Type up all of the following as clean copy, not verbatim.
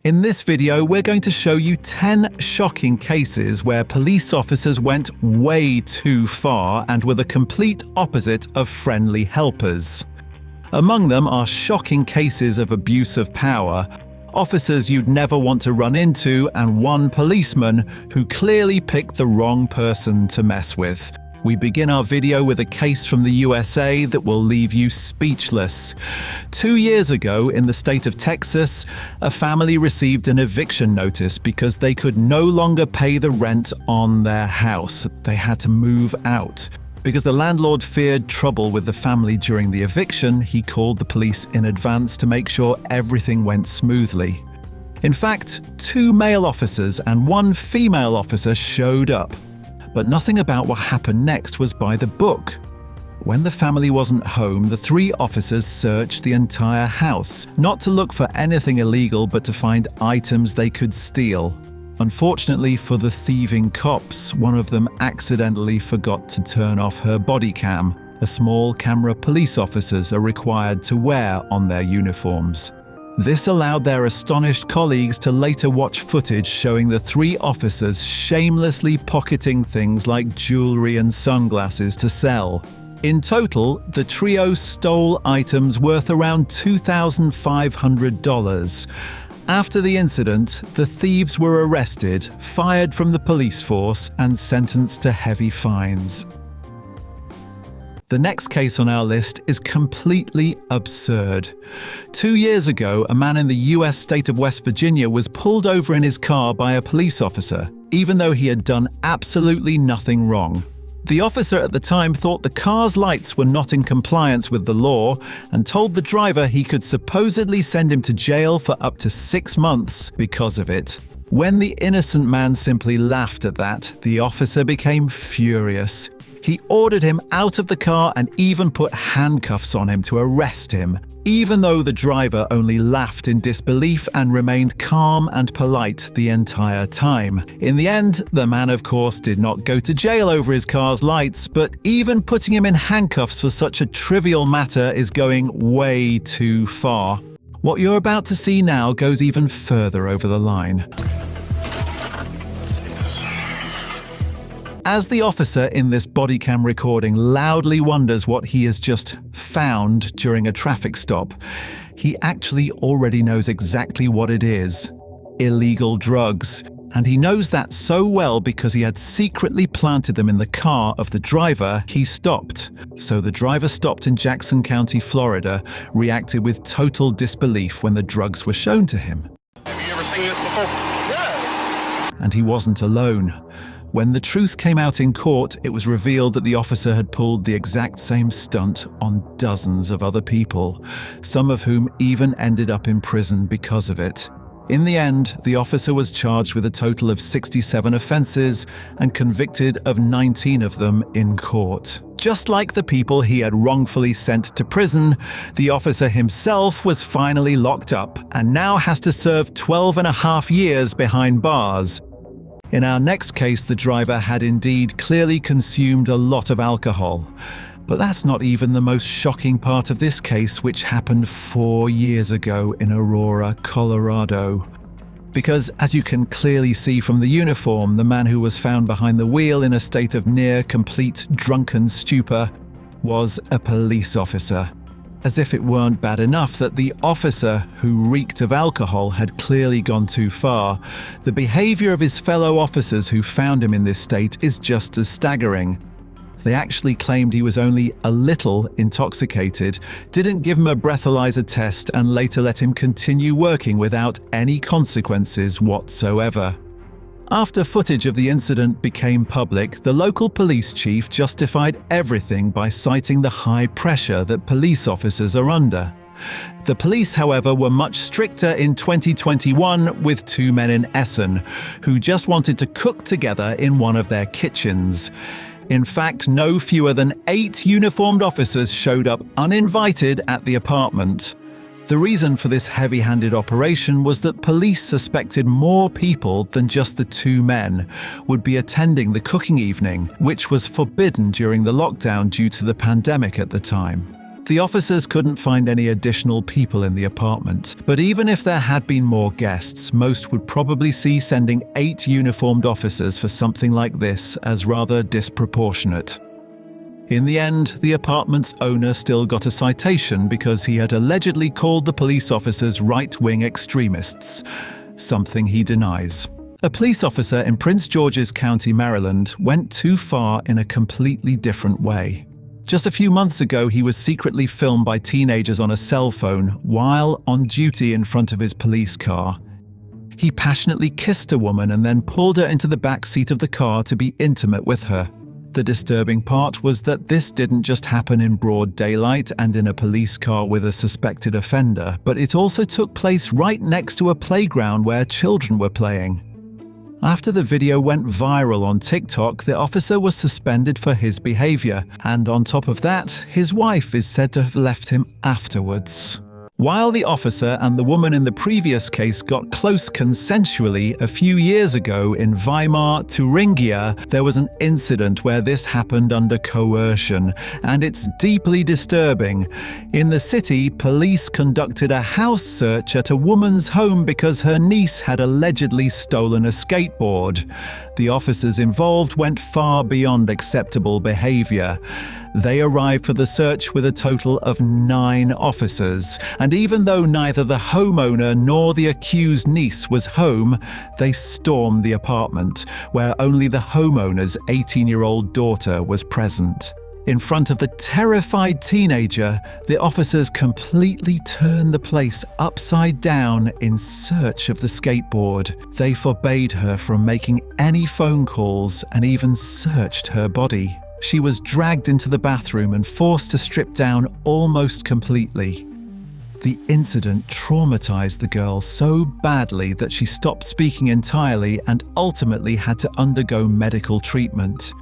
In this video, we're going to show you 10 shocking cases where police officers went way too far and were the complete opposite of friendly helpers. Among them are shocking cases of abuse of power, officers you'd never want to run into, and one policeman who clearly picked the wrong person to mess with. We begin our video with a case from the USA that will leave you speechless. 2 years ago, in the state of Texas, a family received an eviction notice because they could no longer pay the rent on their house. They had to move out. Because the landlord feared trouble with the family during the eviction, he called the police in advance to make sure everything went smoothly. In fact, 2 male officers and 1 female officer showed up. But nothing about what happened next was by the book. When the family wasn't home, the 3 officers searched the entire house, not to look for anything illegal but to find items they could steal. Unfortunately for the thieving cops, one of them accidentally forgot to turn off her body cam, a small camera police officers are required to wear on their uniforms. This allowed their astonished colleagues to later watch footage showing the 3 officers shamelessly pocketing things like jewelry and sunglasses to sell. In total, the trio stole items worth around $2,500. After the incident, the thieves were arrested, fired from the police force, and sentenced to heavy fines. The next case on our list is completely absurd. 2 years ago, a man in the US state of West Virginia was pulled over in his car by a police officer, even though he had done absolutely nothing wrong. The officer at the time thought the car's lights were not in compliance with the law and told the driver he could supposedly send him to jail for up to 6 months because of it. When the innocent man simply laughed at that, the officer became furious. He ordered him out of the car and even put handcuffs on him to arrest him, even though the driver only laughed in disbelief and remained calm and polite the entire time. In the end, the man of course did not go to jail over his car's lights, but even putting him in handcuffs for such a trivial matter is going way too far. What you're about to see now goes even further over the line. As the officer in this body cam recording loudly wonders what he has just found during a traffic stop, he actually already knows exactly what it is: illegal drugs. And he knows that so well because he had secretly planted them in the car of the driver he stopped. So the driver stopped in Jackson County, Florida, reacted with total disbelief when the drugs were shown to him. Have you ever seen this before? Yeah. And he wasn't alone. When the truth came out in court, it was revealed that the officer had pulled the exact same stunt on dozens of other people, some of whom even ended up in prison because of it. In the end, the officer was charged with a total of 67 offenses and convicted of 19 of them in court. Just like the people he had wrongfully sent to prison, the officer himself was finally locked up and now has to serve 12.5 years behind bars. In our next case, the driver had indeed clearly consumed a lot of alcohol. But that's not even the most shocking part of this case, which happened 4 years ago in Aurora, Colorado. Because, as you can clearly see from the uniform, the man who was found behind the wheel in a state of near-complete drunken stupor was a police officer. As if it weren't bad enough that the officer, who reeked of alcohol, had clearly gone too far, the behavior of his fellow officers who found him in this state is just as staggering. They actually claimed he was only a little intoxicated, didn't give him a breathalyzer test, and later let him continue working without any consequences whatsoever. After footage of the incident became public, the local police chief justified everything by citing the high pressure that police officers are under. The police, however, were much stricter in 2021 with 2 men in Essen, who just wanted to cook together in one of their kitchens. In fact, no fewer than 8 uniformed officers showed up uninvited at the apartment. The reason for this heavy-handed operation was that police suspected more people than just the 2 men would be attending the cooking evening, which was forbidden during the lockdown due to the pandemic at the time. The officers couldn't find any additional people in the apartment, but even if there had been more guests, most would probably see sending 8 uniformed officers for something like this as rather disproportionate. In the end, the apartment's owner still got a citation because he had allegedly called the police officers right-wing extremists, something he denies. A police officer in Prince George's County, Maryland, went too far in a completely different way. Just a few months ago, he was secretly filmed by teenagers on a cell phone while on duty in front of his police car. He passionately kissed a woman and then pulled her into the back seat of the car to be intimate with her. The disturbing part was that this didn't just happen in broad daylight and in a police car with a suspected offender, but it also took place right next to a playground where children were playing. After the video went viral on TikTok, the officer was suspended for his behavior, and on top of that, his wife is said to have left him afterwards. While the officer and the woman in the previous case got close consensually a few years ago in Weimar, Thuringia, there was an incident where this happened under coercion, and it's deeply disturbing. In the city, police conducted a house search at a woman's home because her niece had allegedly stolen a skateboard. The officers involved went far beyond acceptable behavior. They arrived for the search with a total of 9 officers, and even though neither the homeowner nor the accused niece was home, they stormed the apartment, where only the homeowner's 18-year-old daughter was present. In front of the terrified teenager, the officers completely turned the place upside down in search of the skateboard. They forbade her from making any phone calls and even searched her body. She was dragged into the bathroom and forced to strip down almost completely. The incident traumatized the girl so badly that she stopped speaking entirely and ultimately had to undergo medical treatment.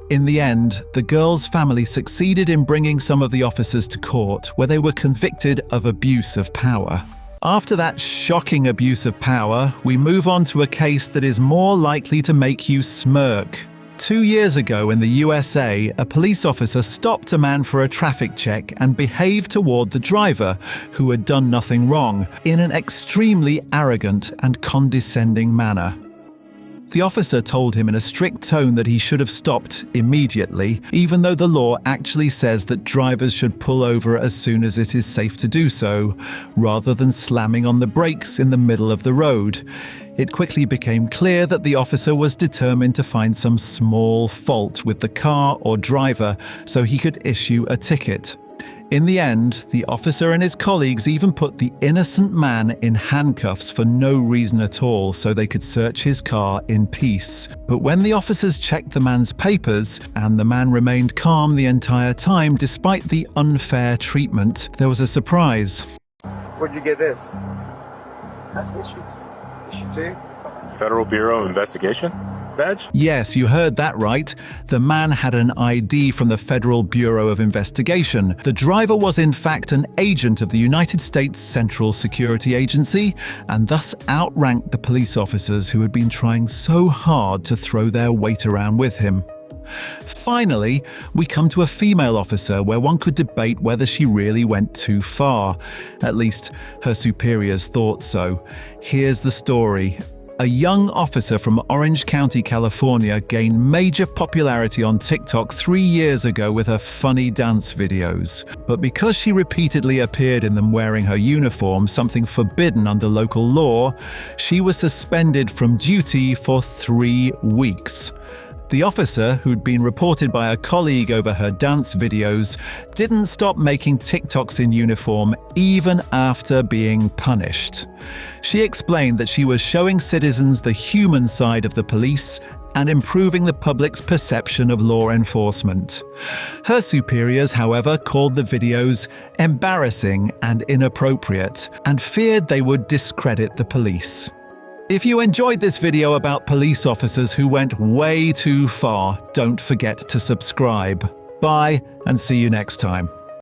In the end, the girl's family succeeded in bringing some of the officers to court, where they were convicted of abuse of power. After that shocking abuse of power, we move on to a case that is more likely to make you smirk. 2 years ago in the USA, a police officer stopped a man for a traffic check and behaved toward the driver, who had done nothing wrong, in an extremely arrogant and condescending manner. The officer told him in a strict tone that he should have stopped immediately, even though the law actually says that drivers should pull over as soon as it is safe to do so, rather than slamming on the brakes in the middle of the road. It quickly became clear that the officer was determined to find some small fault with the car or driver so he could issue a ticket. In the end, the officer and his colleagues even put the innocent man in handcuffs for no reason at all so they could search his car in peace. But when the officers checked the man's papers, and the man remained calm the entire time despite the unfair treatment, there was a surprise. Where'd you get this? That's issued. Issue 2? Federal Bureau of Investigation badge? Yes, you heard that right. The man had an ID from the Federal Bureau of Investigation. The driver was in fact an agent of the United States Central Security Agency, and thus outranked the police officers who had been trying so hard to throw their weight around with him. Finally, we come to a female officer where one could debate whether she really went too far. At least, her superiors thought so. Here's the story. A young officer from Orange County, California gained major popularity on TikTok 3 years ago with her funny dance videos. But because she repeatedly appeared in them wearing her uniform, something forbidden under local law, she was suspended from duty for 3 weeks. The officer, who'd been reported by a colleague over her dance videos, didn't stop making TikToks in uniform even after being punished. She explained that she was showing citizens the human side of the police and improving the public's perception of law enforcement. Her superiors, however, called the videos embarrassing and inappropriate and feared they would discredit the police. If you enjoyed this video about police officers who went way too far, don't forget to subscribe. Bye, and see you next time.